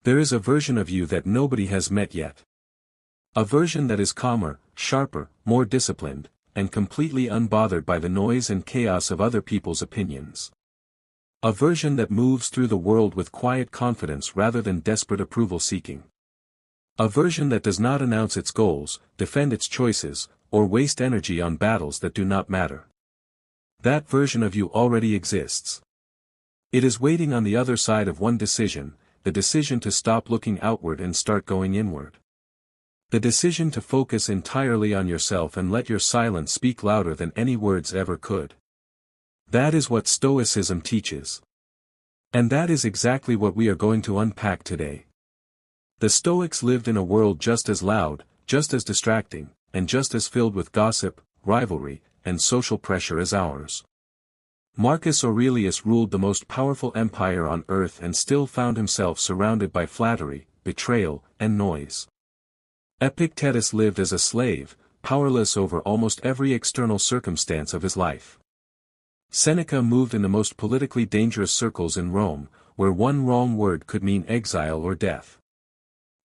There is a version of you that nobody has met yet. A version that is calmer, sharper, more disciplined, and completely unbothered by the noise and chaos of other people's opinions. A version that moves through the world with quiet confidence rather than desperate approval seeking. A version that does not announce its goals, defend its choices, or waste energy on battles that do not matter. That version of you already exists. It is waiting on the other side of one decision, the decision to stop looking outward and start going inward. The decision to focus entirely on yourself and let your silence speak louder than any words ever could. That is what Stoicism teaches. And that is exactly what we are going to unpack today. The Stoics lived in a world just as loud, just as distracting, and just as filled with gossip, rivalry, and social pressure as ours. Marcus Aurelius ruled the most powerful empire on earth and still found himself surrounded by flattery, betrayal, and noise. Epictetus lived as a slave, powerless over almost every external circumstance of his life. Seneca moved in the most politically dangerous circles in Rome, where one wrong word could mean exile or death.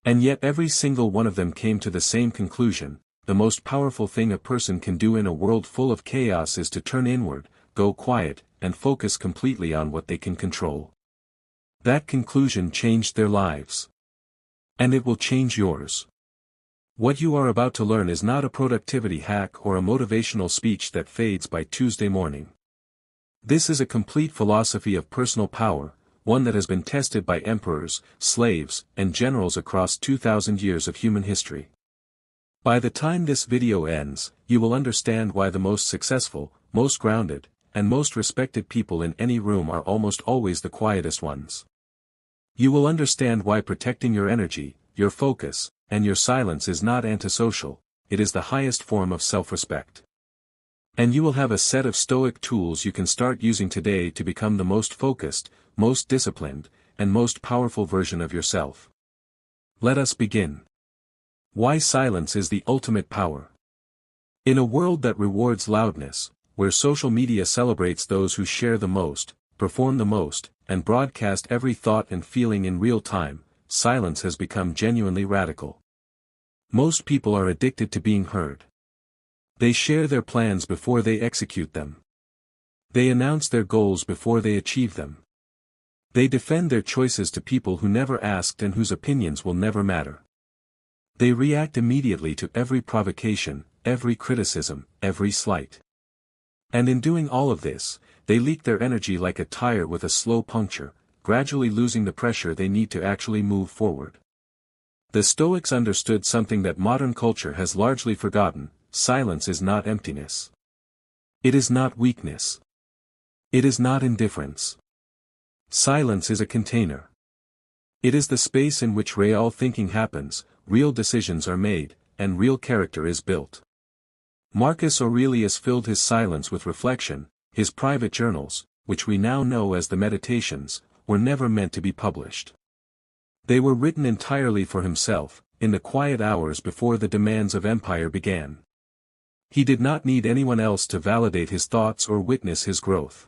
And yet every single one of them came to the same conclusion: the most powerful thing a person can do in a world full of chaos is to turn inward, go quiet, and focus completely on what they can control. That conclusion changed their lives. And it will change yours. What you are about to learn is not a productivity hack or a motivational speech that fades by Tuesday morning. This is a complete philosophy of personal power, one that has been tested by emperors, slaves, and generals across 2,000 years of human history. By the time this video ends, you will understand why the most successful, most grounded, and most respected people in any room are almost always the quietest ones. You will understand why protecting your energy, your focus, and your silence is not antisocial, it is the highest form of self-respect. And you will have a set of Stoic tools you can start using today to become the most focused, most disciplined, and most powerful version of yourself. Let us begin. Why silence is the ultimate power. In a world that rewards loudness, where social media celebrates those who share the most, perform the most, and broadcast every thought and feeling in real time, silence has become genuinely radical. Most people are addicted to being heard. They share their plans before they execute them. They announce their goals before they achieve them. They defend their choices to people who never asked and whose opinions will never matter. They react immediately to every provocation, every criticism, every slight. And in doing all of this, they leak their energy like a tire with a slow puncture, gradually losing the pressure they need to actually move forward. The Stoics understood something that modern culture has largely forgotten: silence is not emptiness. It is not weakness. It is not indifference. Silence is a container. It is the space in which real thinking happens, real decisions are made, and real character is built. Marcus Aurelius filled his silence with reflection. His private journals, which we now know as the Meditations, were never meant to be published. They were written entirely for himself, in the quiet hours before the demands of empire began. He did not need anyone else to validate his thoughts or witness his growth.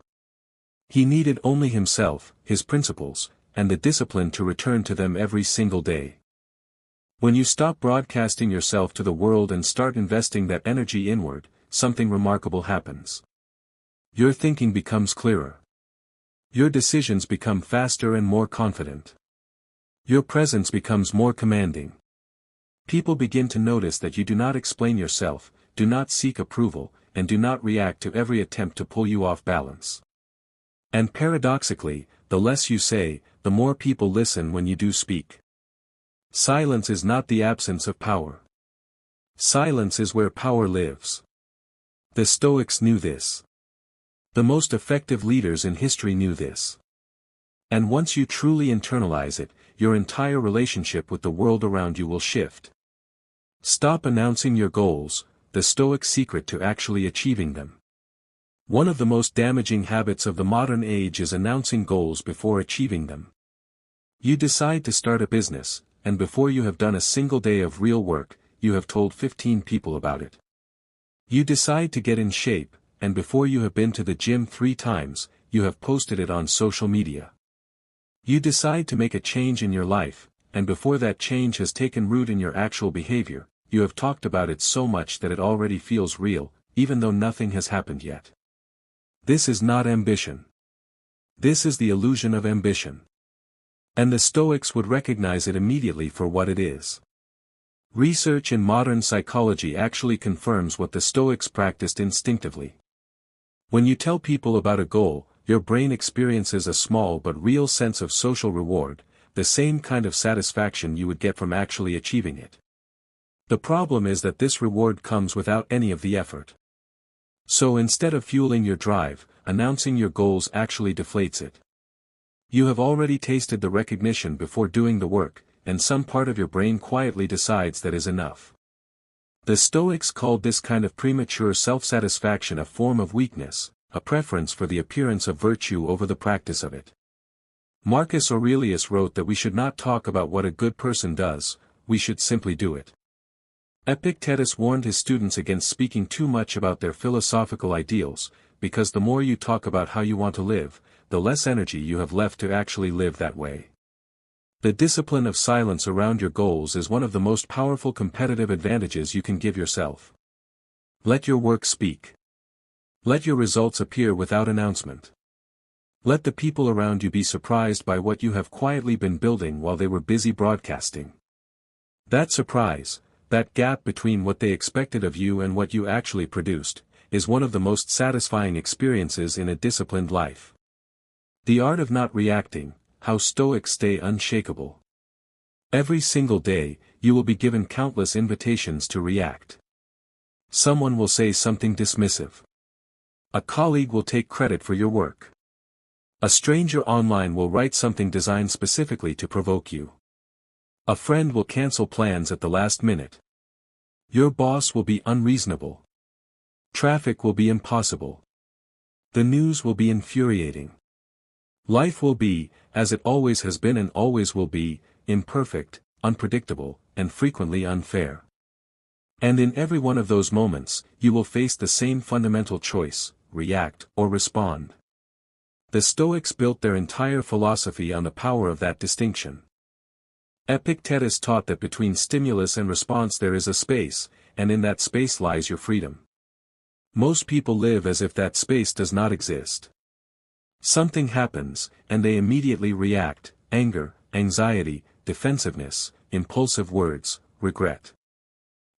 He needed only himself, his principles, and the discipline to return to them every single day. When you stop broadcasting yourself to the world and start investing that energy inward, something remarkable happens. Your thinking becomes clearer. Your decisions become faster and more confident. Your presence becomes more commanding. People begin to notice that you do not explain yourself, do not seek approval, and do not react to every attempt to pull you off balance. And paradoxically, the less you say, the more people listen when you do speak. Silence is not the absence of power. Silence is where power lives. The Stoics knew this. The most effective leaders in history knew this. And once you truly internalize it, your entire relationship with the world around you will shift. Stop announcing your goals, the Stoic secret to actually achieving them. One of the most damaging habits of the modern age is announcing goals before achieving them. You decide to start a business, and before you have done a single day of real work, you have told 15 people about it. You decide to get in shape, and before you have been to the gym 3 times, you have posted it on social media. You decide to make a change in your life, and before that change has taken root in your actual behavior, you have talked about it so much that it already feels real, even though nothing has happened yet. This is not ambition. This is the illusion of ambition. And the Stoics would recognize it immediately for what it is. Research in modern psychology actually confirms what the Stoics practiced instinctively. When you tell people about a goal, your brain experiences a small but real sense of social reward, the same kind of satisfaction you would get from actually achieving it. The problem is that this reward comes without any of the effort. So instead of fueling your drive, announcing your goals actually deflates it. You have already tasted the recognition before doing the work, and some part of your brain quietly decides that is enough. The Stoics called this kind of premature self-satisfaction a form of weakness, a preference for the appearance of virtue over the practice of it. Marcus Aurelius wrote that we should not talk about what a good person does, we should simply do it. Epictetus warned his students against speaking too much about their philosophical ideals, because the more you talk about how you want to live, the less energy you have left to actually live that way. The discipline of silence around your goals is one of the most powerful competitive advantages you can give yourself. Let your work speak. Let your results appear without announcement. Let the people around you be surprised by what you have quietly been building while they were busy broadcasting. That surprise, that gap between what they expected of you and what you actually produced, is one of the most satisfying experiences in a disciplined life. The art of not reacting, how Stoics stay unshakable. Every single day, you will be given countless invitations to react. Someone will say something dismissive. A colleague will take credit for your work. A stranger online will write something designed specifically to provoke you. A friend will cancel plans at the last minute. Your boss will be unreasonable. Traffic will be impossible. The news will be infuriating. Life will be, as it always has been and always will be, imperfect, unpredictable, and frequently unfair. And in every one of those moments, you will face the same fundamental choice: react or respond. The Stoics built their entire philosophy on the power of that distinction. Epictetus taught that between stimulus and response there is a space, and in that space lies your freedom. Most people live as if that space does not exist. Something happens, and they immediately react: anger, anxiety, defensiveness, impulsive words, regret.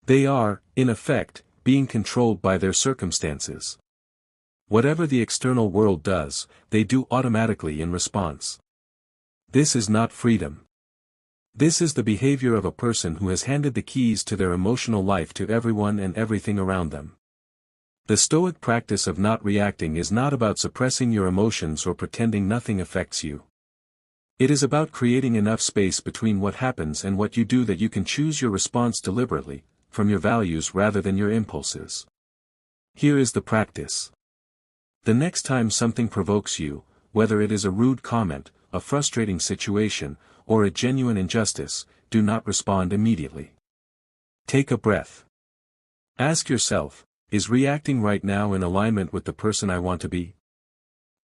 They are, in effect, being controlled by their circumstances. Whatever the external world does, they do automatically in response. This is not freedom. This is the behavior of a person who has handed the keys to their emotional life to everyone and everything around them. The Stoic practice of not reacting is not about suppressing your emotions or pretending nothing affects you. It is about creating enough space between what happens and what you do that you can choose your response deliberately, from your values rather than your impulses. Here is the practice. The next time something provokes you, whether it is a rude comment, a frustrating situation, or a genuine injustice, do not respond immediately. Take a breath. Ask yourself, is reacting right now in alignment with the person I want to be?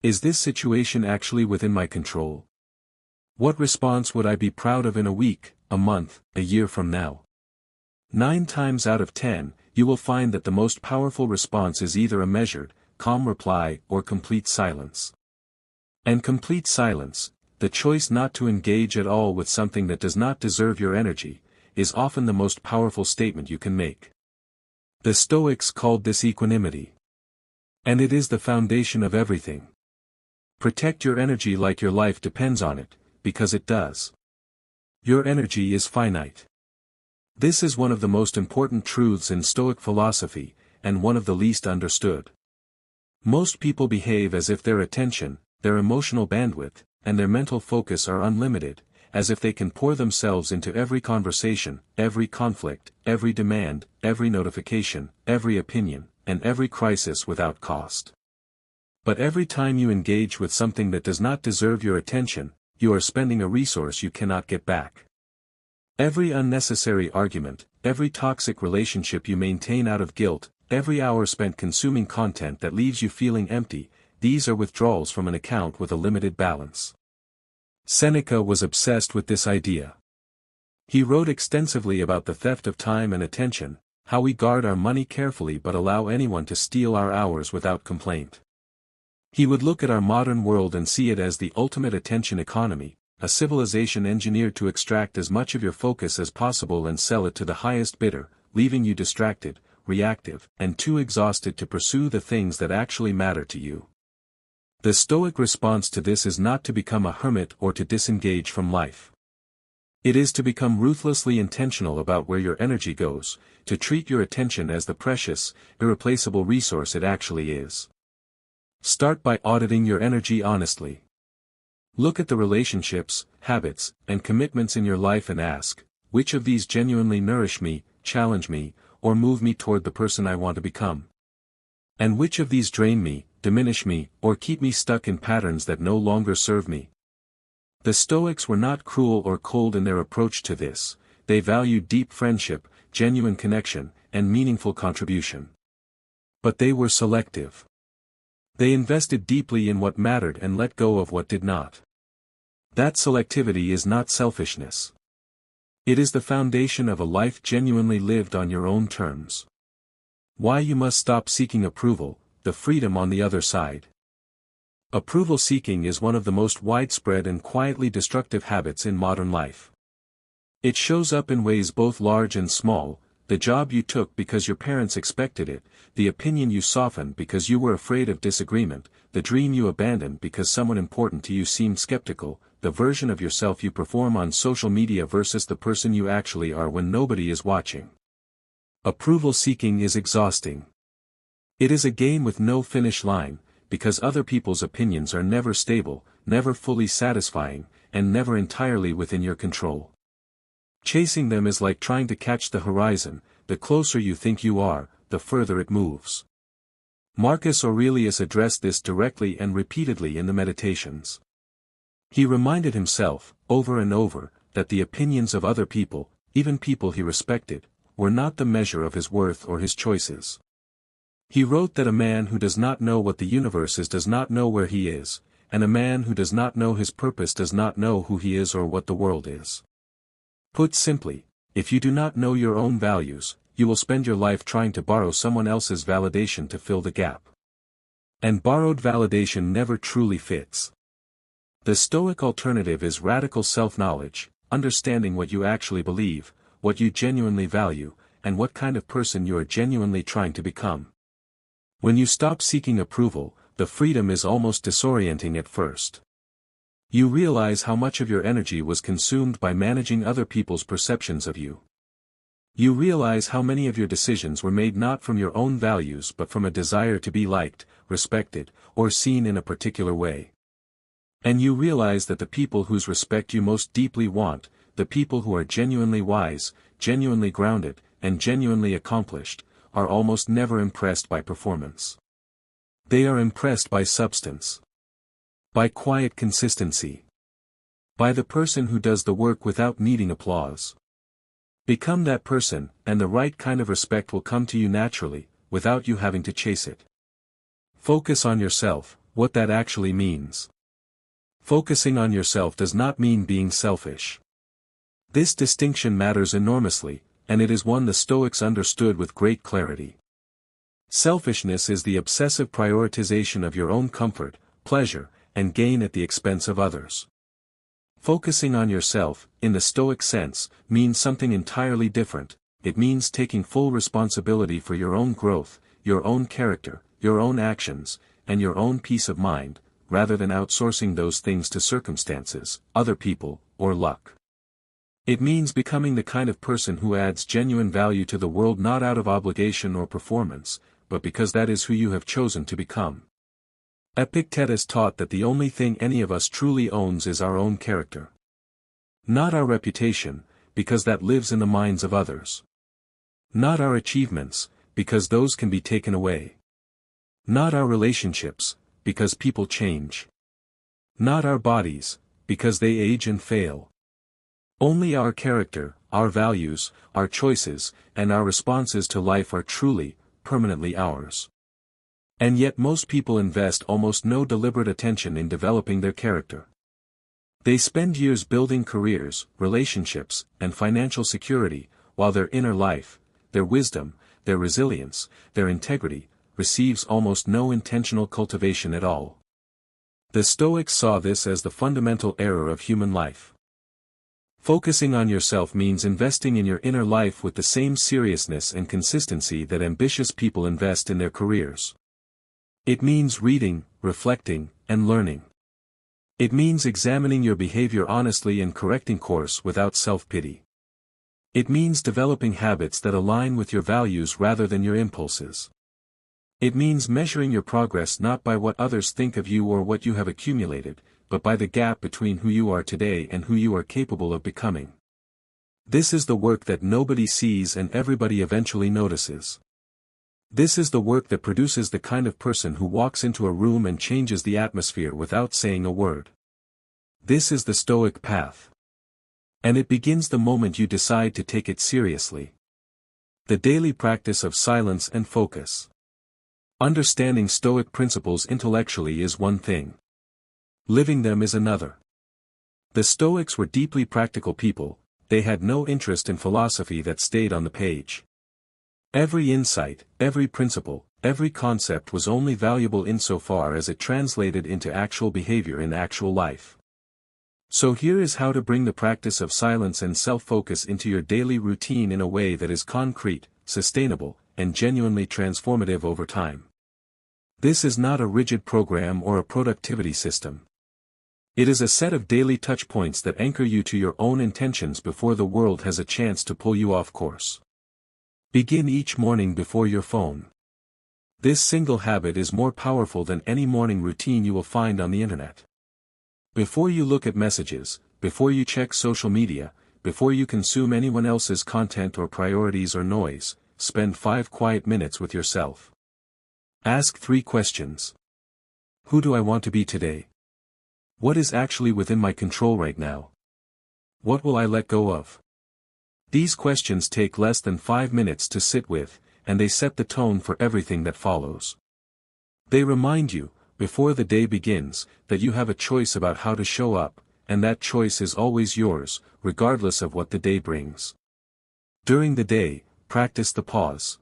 Is this situation actually within my control? What response would I be proud of in a week, a month, a year from now? 9 times out of 10, you will find that the most powerful response is either a measured, calm reply or complete silence. And complete silence, the choice not to engage at all with something that does not deserve your energy, is often the most powerful statement you can make. The Stoics called this equanimity. And it is the foundation of everything. Protect your energy like your life depends on it, because it does. Your energy is finite. This is one of the most important truths in Stoic philosophy, and one of the least understood. Most people behave as if their attention, their emotional bandwidth, and their mental focus are unlimited, as if they can pour themselves into every conversation, every conflict, every demand, every notification, every opinion, and every crisis without cost. But every time you engage with something that does not deserve your attention, you are spending a resource you cannot get back. Every unnecessary argument, every toxic relationship you maintain out of guilt, every hour spent consuming content that leaves you feeling empty, these are withdrawals from an account with a limited balance. Seneca was obsessed with this idea. He wrote extensively about the theft of time and attention, how we guard our money carefully but allow anyone to steal our hours without complaint. He would look at our modern world and see it as the ultimate attention economy, a civilization engineered to extract as much of your focus as possible and sell it to the highest bidder, leaving you distracted, reactive, and too exhausted to pursue the things that actually matter to you. The Stoic response to this is not to become a hermit or to disengage from life. It is to become ruthlessly intentional about where your energy goes, to treat your attention as the precious, irreplaceable resource it actually is. Start by auditing your energy honestly. Look at the relationships, habits, and commitments in your life and ask, which of these genuinely nourish me, challenge me, or move me toward the person I want to become? And which of these drain me, diminish me, or keep me stuck in patterns that no longer serve me? The Stoics were not cruel or cold in their approach to this. They valued deep friendship, genuine connection, and meaningful contribution. But they were selective. They invested deeply in what mattered and let go of what did not. That selectivity is not selfishness. It is the foundation of a life genuinely lived on your own terms. Why you must stop seeking approval, the freedom on the other side. Approval seeking is one of the most widespread and quietly destructive habits in modern life. It shows up in ways both large and small: the job you took because your parents expected it, the opinion you softened because you were afraid of disagreement, the dream you abandoned because someone important to you seemed skeptical, the version of yourself you perform on social media versus the person you actually are when nobody is watching. Approval seeking is exhausting. It is a game with no finish line, because other people's opinions are never stable, never fully satisfying, and never entirely within your control. Chasing them is like trying to catch the horizon: the closer you think you are, the further it moves. Marcus Aurelius addressed this directly and repeatedly in the Meditations. He reminded himself, over and over, that the opinions of other people, even people he respected, were not the measure of his worth or his choices. He wrote that a man who does not know what the universe is does not know where he is, and a man who does not know his purpose does not know who he is or what the world is. Put simply, if you do not know your own values, you will spend your life trying to borrow someone else's validation to fill the gap. And borrowed validation never truly fits. The Stoic alternative is radical self-knowledge, understanding what you actually believe, what you genuinely value, and what kind of person you are genuinely trying to become. When you stop seeking approval, the freedom is almost disorienting at first. You realize how much of your energy was consumed by managing other people's perceptions of you. You realize how many of your decisions were made not from your own values but from a desire to be liked, respected, or seen in a particular way. And you realize that the people whose respect you most deeply want, the people who are genuinely wise, genuinely grounded, and genuinely accomplished, are almost never impressed by performance. They are impressed by substance. By quiet consistency. By the person who does the work without needing applause. Become that person, and the right kind of respect will come to you naturally, without you having to chase it. Focus on yourself, what that actually means. Focusing on yourself does not mean being selfish. This distinction matters enormously, and it is one the Stoics understood with great clarity. Selfishness is the obsessive prioritization of your own comfort, pleasure, and gain at the expense of others. Focusing on yourself, in the Stoic sense, means something entirely different. It means taking full responsibility for your own growth, your own character, your own actions, and your own peace of mind, rather than outsourcing those things to circumstances, other people, or luck. It means becoming the kind of person who adds genuine value to the world not out of obligation or performance, but because that is who you have chosen to become. Epictetus taught that the only thing any of us truly owns is our own character. Not our reputation, because that lives in the minds of others. Not our achievements, because those can be taken away. Not our relationships, because people change. Not our bodies, because they age and fail. Only our character, our values, our choices, and our responses to life are truly, permanently ours. And yet most people invest almost no deliberate attention in developing their character. They spend years building careers, relationships, and financial security, while their inner life, their wisdom, their resilience, their integrity, receives almost no intentional cultivation at all. The Stoics saw this as the fundamental error of human life. Focusing on yourself means investing in your inner life with the same seriousness and consistency that ambitious people invest in their careers. It means reading, reflecting, and learning. It means examining your behavior honestly and correcting course without self-pity. It means developing habits that align with your values rather than your impulses. It means measuring your progress not by what others think of you or what you have accumulated, but by the gap between who you are today and who you are capable of becoming. This is the work that nobody sees and everybody eventually notices. This is the work that produces the kind of person who walks into a room and changes the atmosphere without saying a word. This is the Stoic path. And it begins the moment you decide to take it seriously. The daily practice of silence and focus. Understanding Stoic principles intellectually is one thing. Living them is another. The Stoics were deeply practical people. They had no interest in philosophy that stayed on the page. Every insight, every principle, every concept was only valuable insofar as it translated into actual behavior in actual life. So here is how to bring the practice of silence and self-focus into your daily routine in a way that is concrete, sustainable, and genuinely transformative over time. This is not a rigid program or a productivity system. It is a set of daily touch points that anchor you to your own intentions before the world has a chance to pull you off course. Begin each morning before your phone. This single habit is more powerful than any morning routine you will find on the internet. Before you look at messages, before you check social media, before you consume anyone else's content or priorities or noise, spend 5 quiet minutes with yourself. Ask 3 questions. Who do I want to be today? What is actually within my control right now? What will I let go of? These questions take less than 5 minutes to sit with, and they set the tone for everything that follows. They remind you, before the day begins, that you have a choice about how to show up, and that choice is always yours, regardless of what the day brings. During the day, practice the pause.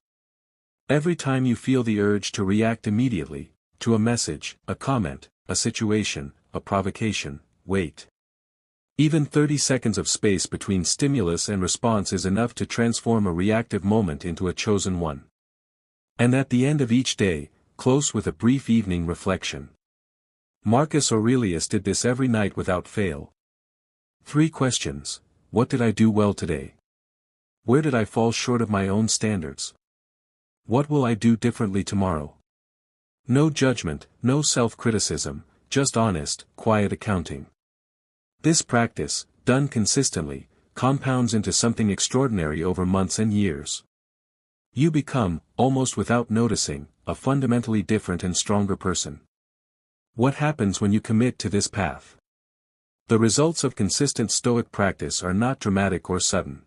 Every time you feel the urge to react immediately, to a message, a comment, a situation, a provocation, wait. Even 30 seconds of space between stimulus and response is enough to transform a reactive moment into a chosen one. And at the end of each day, close with a brief evening reflection. Marcus Aurelius did this every night without fail. 3 questions. What did I do well today? Where did I fall short of my own standards? What will I do differently tomorrow? No judgment, no self-criticism, just honest, quiet accounting. This practice, done consistently, compounds into something extraordinary over months and years. You become, almost without noticing, a fundamentally different and stronger person. What happens when you commit to this path? The results of consistent Stoic practice are not dramatic or sudden.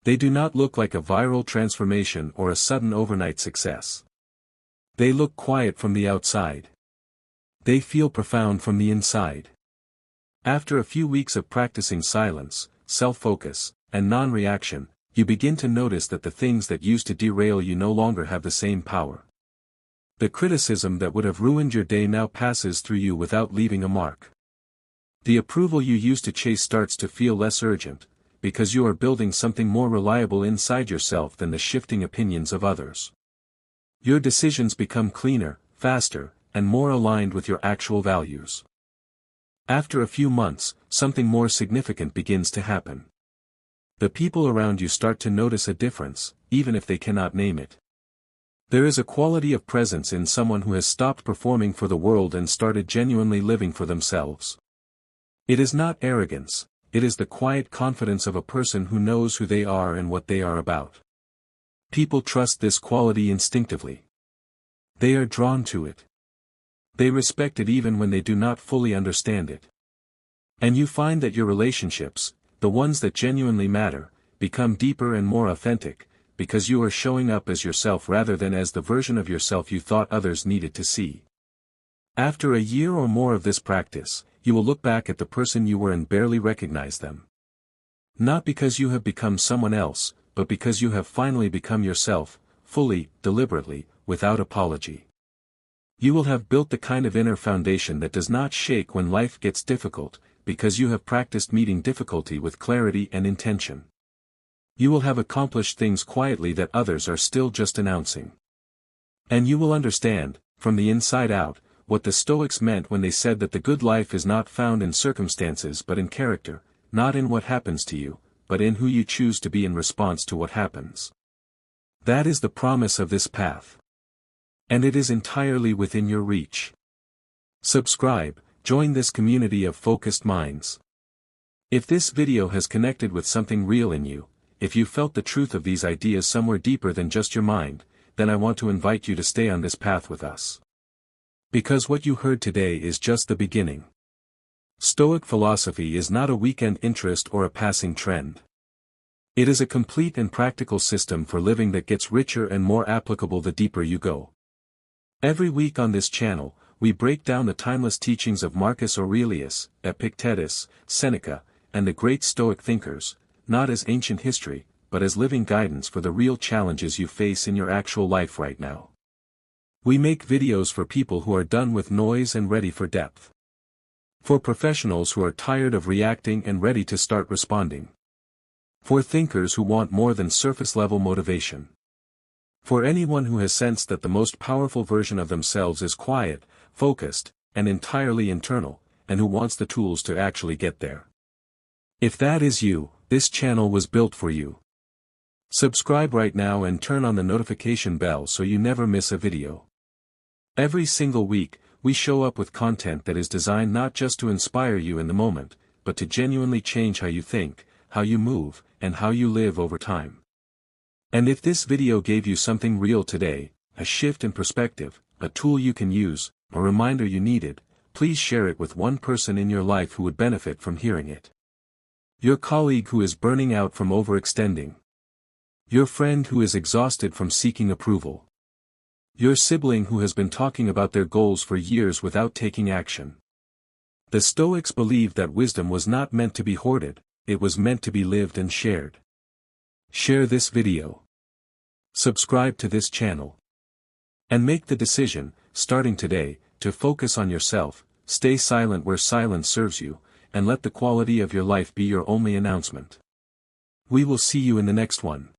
They do not look like a viral transformation or a sudden overnight success. They look quiet from the outside. They feel profound from the inside. After a few weeks of practicing silence, self-focus, and non-reaction, you begin to notice that the things that used to derail you no longer have the same power. The criticism that would have ruined your day now passes through you without leaving a mark. The approval you used to chase starts to feel less urgent, because you are building something more reliable inside yourself than the shifting opinions of others. Your decisions become cleaner, faster, and more aligned with your actual values. After a few months, something more significant begins to happen. The people around you start to notice a difference, even if they cannot name it. There is a quality of presence in someone who has stopped performing for the world and started genuinely living for themselves. It is not arrogance, it is the quiet confidence of a person who knows who they are and what they are about. People trust this quality instinctively. They are drawn to it. They respect it even when they do not fully understand it. And you find that your relationships, the ones that genuinely matter, become deeper and more authentic, because you are showing up as yourself rather than as the version of yourself you thought others needed to see. After a year or more of this practice, you will look back at the person you were and barely recognize them. Not because you have become someone else, but because you have finally become yourself, fully, deliberately, without apology. You will have built the kind of inner foundation that does not shake when life gets difficult, because you have practiced meeting difficulty with clarity and intention. You will have accomplished things quietly that others are still just announcing. And you will understand, from the inside out, what the Stoics meant when they said that the good life is not found in circumstances but in character, not in what happens to you, but in who you choose to be in response to what happens. That is the promise of this path. And it is entirely within your reach. Subscribe, join this community of focused minds. If this video has connected with something real in you, if you felt the truth of these ideas somewhere deeper than just your mind, then I want to invite you to stay on this path with us. Because what you heard today is just the beginning. Stoic philosophy is not a weekend interest or a passing trend. It is a complete and practical system for living that gets richer and more applicable the deeper you go. Every week on this channel, we break down the timeless teachings of Marcus Aurelius, Epictetus, Seneca, and the great Stoic thinkers, not as ancient history, but as living guidance for the real challenges you face in your actual life right now. We make videos for people who are done with noise and ready for depth. For professionals who are tired of reacting and ready to start responding. For thinkers who want more than surface-level motivation. For anyone who has sensed that the most powerful version of themselves is quiet, focused, and entirely internal, and who wants the tools to actually get there. If that is you, this channel was built for you. Subscribe right now and turn on the notification bell so you never miss a video. Every single week, we show up with content that is designed not just to inspire you in the moment, but to genuinely change how you think, how you move, and how you live over time. And if this video gave you something real today, a shift in perspective, a tool you can use, a reminder you needed, please share it with one person in your life who would benefit from hearing it. Your colleague who is burning out from overextending. Your friend who is exhausted from seeking approval. Your sibling who has been talking about their goals for years without taking action. The Stoics believed that wisdom was not meant to be hoarded, it was meant to be lived and shared. Share this video. Subscribe to this channel. And make the decision, starting today, to focus on yourself, stay silent where silence serves you, and let the quality of your life be your only announcement. We will see you in the next one.